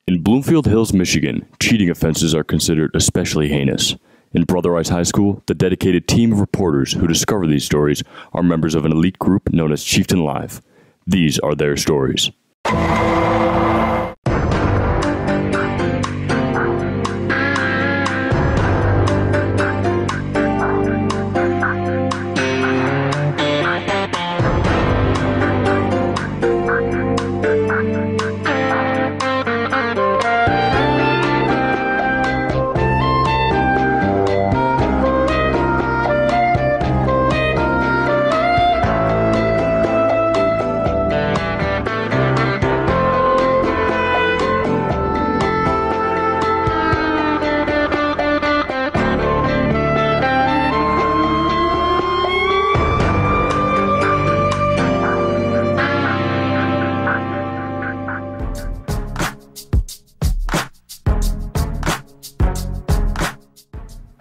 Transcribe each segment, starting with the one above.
In Bloomfield Hills, Michigan, cheating offenses are considered especially heinous. In Brother Rice High School, the dedicated team of reporters who discover these stories are members of an elite group known as Chieftain Live. These are their stories.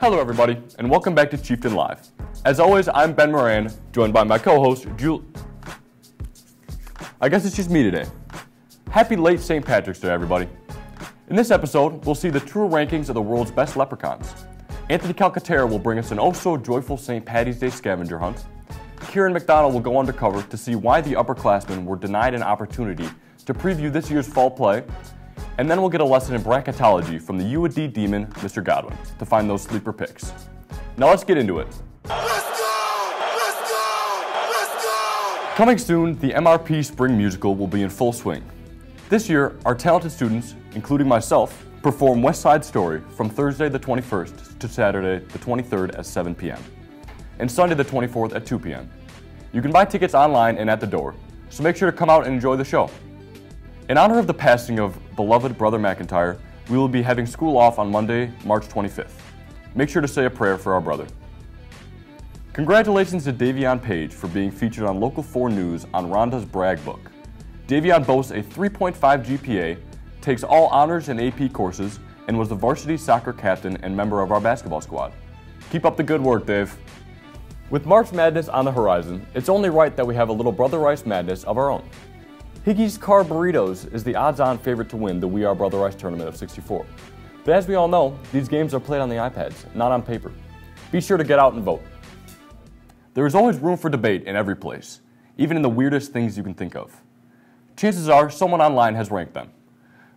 Hello everybody, and welcome back to Chieftain Live. As always, I'm Ben Moran, joined by my co-host, I guess it's just me today. Happy late St. Patrick's Day, everybody. In this episode, we'll see the true rankings of the world's best leprechauns. Anthony Calcaterra will bring us an oh-so-joyful St. Paddy's Day scavenger hunt. Kieran McDonald will go undercover to see why the upperclassmen were denied an opportunity to preview this year's fall play. And then we'll get a lesson in bracketology from the U.D. demon, Mr. Godwin, to find those sleeper picks. Now let's get into it. Let's go! Let's go! Let's go! Coming soon, the MRP Spring Musical will be in full swing. This year, our talented students, including myself, perform West Side Story from Thursday the 21st to Saturday the 23rd at 7 p.m. and Sunday the 24th at 2 p.m. You can buy tickets online and at the door, so make sure to come out and enjoy the show. In honor of the passing of beloved Brother McIntyre, we will be having school off on Monday, March 25th. Make sure to say a prayer for our brother. Congratulations to Davion Page for being featured on Local 4 News on Rhonda's Brag Book. Davion boasts a 3.5 GPA, takes all honors and AP courses, and was the varsity soccer captain and member of our basketball squad. Keep up the good work, Dave. With March Madness on the horizon, it's only right that we have a little Brother Rice Madness of our own. Higgy's Car Burritos is the odds-on favorite to win the We Are Brother Rice tournament of 64. But as we all know, these games are played on the iPads, not on paper. Be sure to get out and vote. There is always room for debate in every place, even in the weirdest things you can think of. Chances are someone online has ranked them.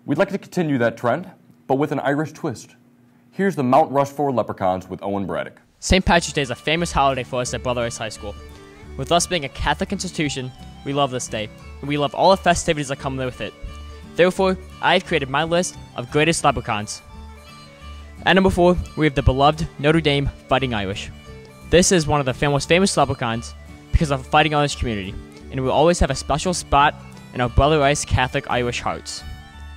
We'd like to continue that trend, but with an Irish twist. Here's the Mount Rushmore Leprechauns with Owain Braddock. St. Patrick's Day is a famous holiday for us at Brother Rice High School. With us being a Catholic institution, we love this day, and we love all the festivities that come with it. Therefore, I have created my list of greatest leprechauns. At number 4, we have the beloved Notre Dame Fighting Irish. This is one of the most famous leprechauns because of the Fighting Irish community, and will always have a special spot in our Brother Rice Catholic Irish hearts.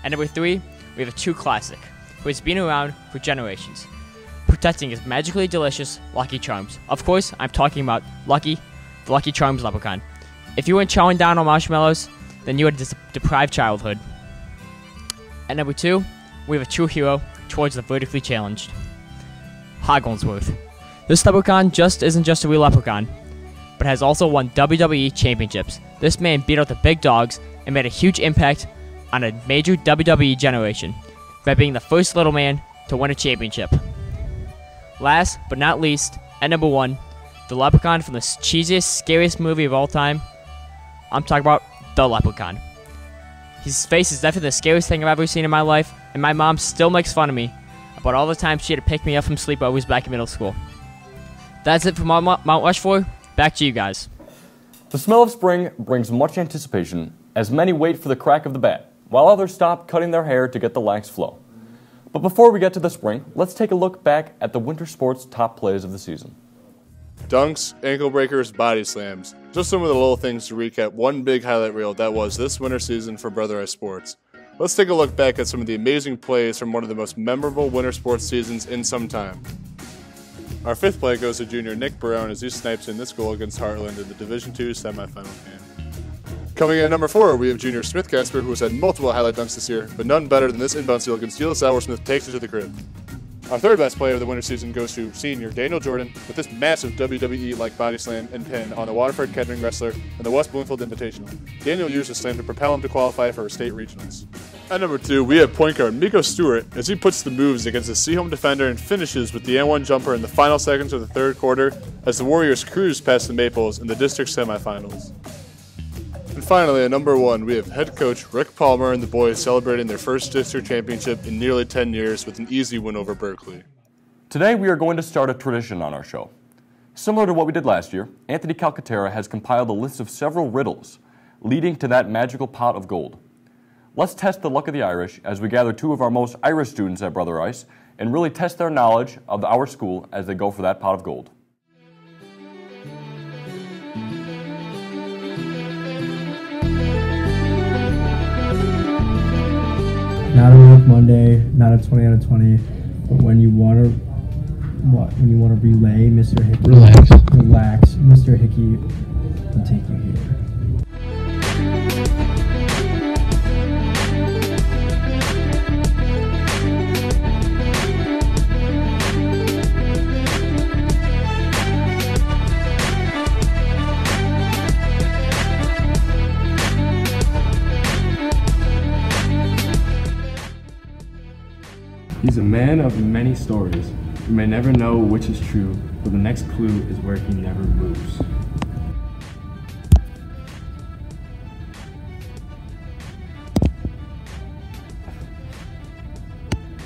At number 3, we have a true classic, who has been around for generations, protecting his magically delicious Lucky Charms. Of course, I'm talking about Lucky, the Lucky Charms leprechaun. If you weren't chowing down on marshmallows, then you had a deprived childhood. At number 2, we have a true hero towards the vertically challenged. Hogglesworth. This leprechaun isn't just a real leprechaun, but has also won WWE championships. This man beat out the big dogs and made a huge impact on a major WWE generation by being the first little man to win a championship. Last but not least, at number 1, the leprechaun from the cheesiest, scariest movie of all time. I'm talking about the leprechaun. His face is definitely the scariest thing I've ever seen in my life, and my mom still makes fun of me about all the times she had to pick me up from sleepovers back in middle school. That's it for Mount Rushmore. Back to you guys. The smell of spring brings much anticipation as many wait for the crack of the bat, while others stop cutting their hair to get the lax flow. But before we get to the spring, let's take a look back at the winter sports top plays of the season. Dunks, ankle breakers, body slams. Just some of the little things to recap one big highlight reel that was this winter season for Brother Rice Sports. Let's take a look back at some of the amazing plays from one of the most memorable winter sports seasons in some time. Our 5th play goes to junior Nick Brown as he snipes in this goal against Heartland in the Division II semifinal game. Coming in at number 4, we have junior Smith Casper, who has had multiple highlight dunks this year, but none better than this inbound steal against Steele Sauer. Smith takes it to the crib. Our 3rd best player of the winter season goes to senior Daniel Jordan with this massive WWE-like body slam and pin on the Waterford Kettering wrestler in the West Bloomfield Invitational. Daniel used the slam to propel him to qualify for state regionals. At number 2, we have point guard Miko Stewart as he puts the moves against the C-home defender and finishes with the N1 jumper in the final seconds of the third quarter as the Warriors cruise past the Maples in the district semifinals. And finally, at number 1, we have head coach Rick Palmer and the boys celebrating their first district championship in nearly 10 years with an easy win over Berkeley. Today we are going to start a tradition on our show. Similar to what we did last year, Anthony Calcaterra has compiled a list of several riddles leading to that magical pot of gold. Let's test the luck of the Irish as we gather 2 of our most Irish students at Brother Ice and really test their knowledge of our school as they go for that pot of gold. Not a Milk Monday, not a 20 out of 20, but when you want to relay, Mr. Hickey, relax, Mr. Hickey will take you here. He's a man of many stories. You may never know which is true, but the next clue is where he never moves.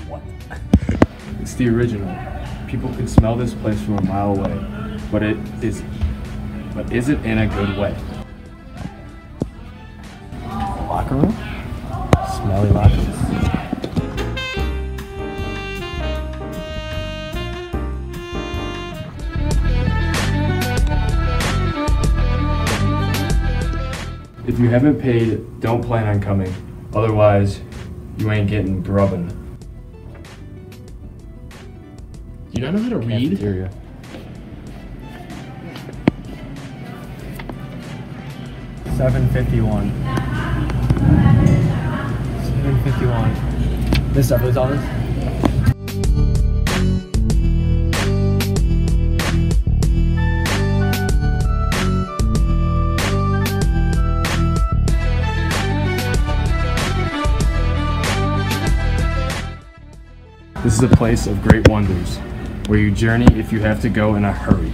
What? It's the original. People can smell this place from a mile away, but isn't in a good way. Locker room? Smelly locker room. If you haven't paid, don't plan on coming. Otherwise, you ain't getting grubbin'. Do you not know how to read? Cafeteria. $7.51. This stuff is all this? This is a place of great wonders, where you journey if you have to go in a hurry.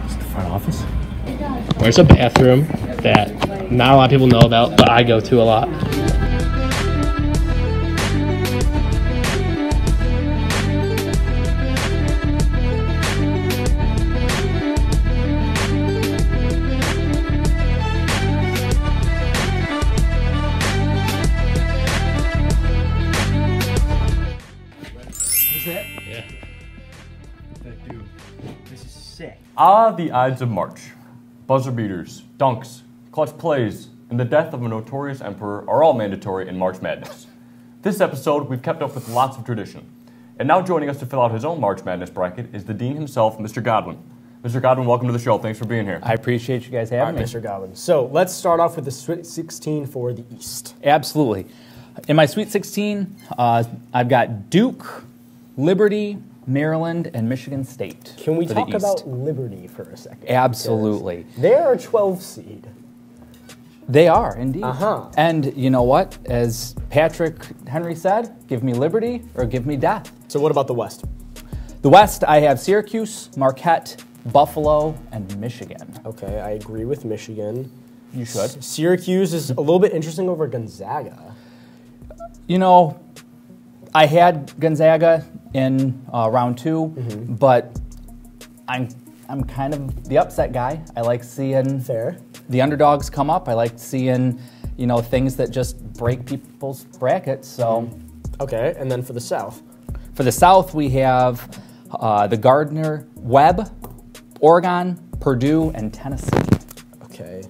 Is it the front office? There's a bathroom that not a lot of people know about, but I go to a lot. Yeah. This is sick. Ah, the Ides of March. Buzzer beaters, dunks, clutch plays, and the death of a notorious emperor are all mandatory in March Madness. This episode, we've kept up with lots of tradition. And now joining us to fill out his own March Madness bracket is the dean himself, Mr. Godwin. Mr. Godwin, welcome to the show. Thanks for being here. I appreciate you guys having me. Mr. Godwin. So let's start off with the Sweet 16 for the East. Absolutely. In my Sweet 16, I've got Duke, Liberty, Maryland, and Michigan State. Can we for the talk East. about Liberty for a second? Absolutely. They're a 12 seed. They are, indeed. Uh-huh. And you know what? As Patrick Henry said, give me liberty or give me death. So what about the West? The West, I have Syracuse, Marquette, Buffalo, and Michigan. Okay, I agree with Michigan. You should. Syracuse is a little bit interesting over Gonzaga. You know, I had Gonzaga in round 2, but I'm kind of the upset guy. I like seeing Fair. the underdogs come up. I like seeing, things that just break people's brackets. So, Okay, and then for the South? for the South, we have the Gardner Webb, Oregon, Purdue, and Tennessee. Okay.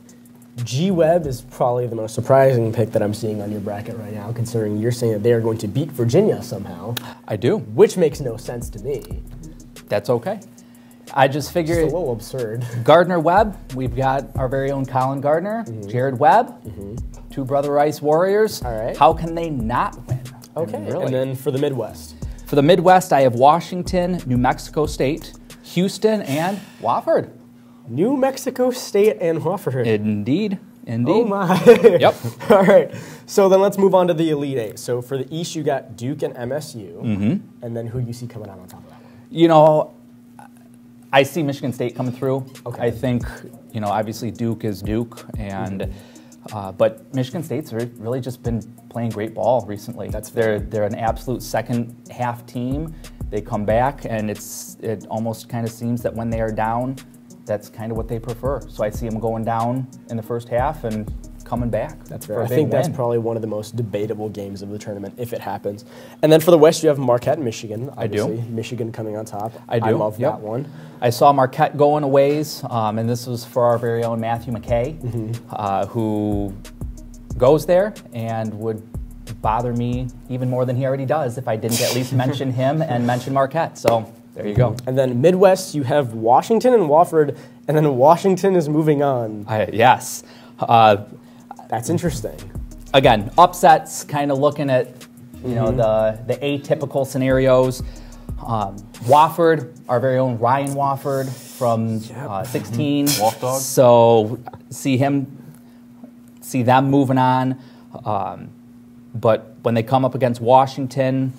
G-Web is probably the most surprising pick that I'm seeing on your bracket right now, considering you're saying that they are going to beat Virginia somehow, I do. which makes no sense to me. That's okay. I just It's figure a little absurd. Gardner Webb, we've got our very own Colin Gardner, Jared Webb, 2 Brother Rice Warriors. All right. How can they not win? I Okay, mean, really. and then for the Midwest? For the Midwest, I have Washington, New Mexico State, Houston, and Wofford. New Mexico State and Wofford. Indeed. Indeed. Oh my. Yep. All right. So then let's move on to the Elite Eight. So for the East, you got Duke and MSU. And then who you see coming out on top of that one? You know, I see Michigan State coming through. Okay. I think, you know, obviously Duke is Duke, and but Michigan State's really just been playing great ball recently. They're an absolute second half team. They come back, and it almost kind of seems that when they are down, that's kind of what they prefer. So I see them going down in the first half and coming back. That's fair. I think that's probably one of the most debatable games of the tournament if it happens. And then for the West, you have Marquette and Michigan. Obviously. I do. Michigan coming on top. I do. I love that one. I saw Marquette going a ways, and this was for our very own Matthew McKay, who goes there and would bother me even more than he already does if I didn't at least mention him and mention Marquette. So there you go. And then Midwest, you have Washington and Wofford, and then Washington is moving on. Yes. That's interesting. Again, upsets, kind of looking at you know the atypical scenarios. Wofford, our very own Ryan Wofford from 16. Wolf Dog. So see them moving on. But when they come up against Washington,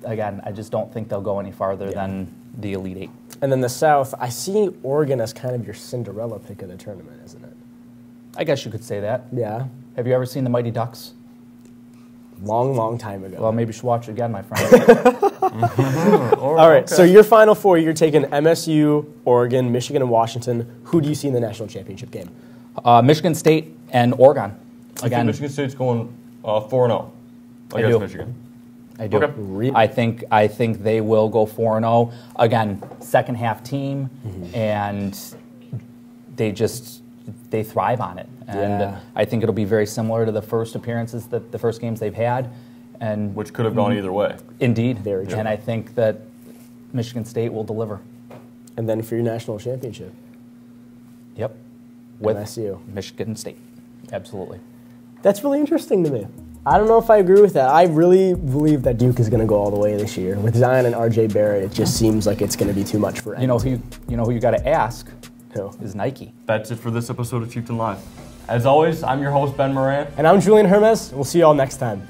again, I just don't think they'll go any farther than the Elite Eight. And then the South, I see Oregon as kind of your Cinderella pick of the tournament, isn't it? I guess you could say that. Yeah. Have you ever seen the Mighty Ducks? Long, long time ago. Well, maybe you should watch it again, my friend. All right, so your final four, you're taking MSU, Oregon, Michigan, and Washington. Who do you see in the national championship game? Michigan State and Oregon. I think Michigan State's going 4-0 against Michigan. I do. Okay. Really? I think they will go 4-0. Again, second half team, and they thrive on it. And I think it'll be very similar to the first appearances, the first games they've had, and which could have gone either way. Indeed. Very true. And I think that Michigan State will deliver. And then for your national championship? Yep. With MSU. Michigan State. Absolutely. That's really interesting to me. I don't know if I agree with that. I really believe that Duke is going to go all the way this year. With Zion and R.J. Barrett, it just seems like it's going to be too much for you know who you got to ask. Who? Is Nike. That's it for this episode of Chieftain Live. As always, I'm your host, Ben Moran. And I'm Julian Hermes. We'll see you all next time.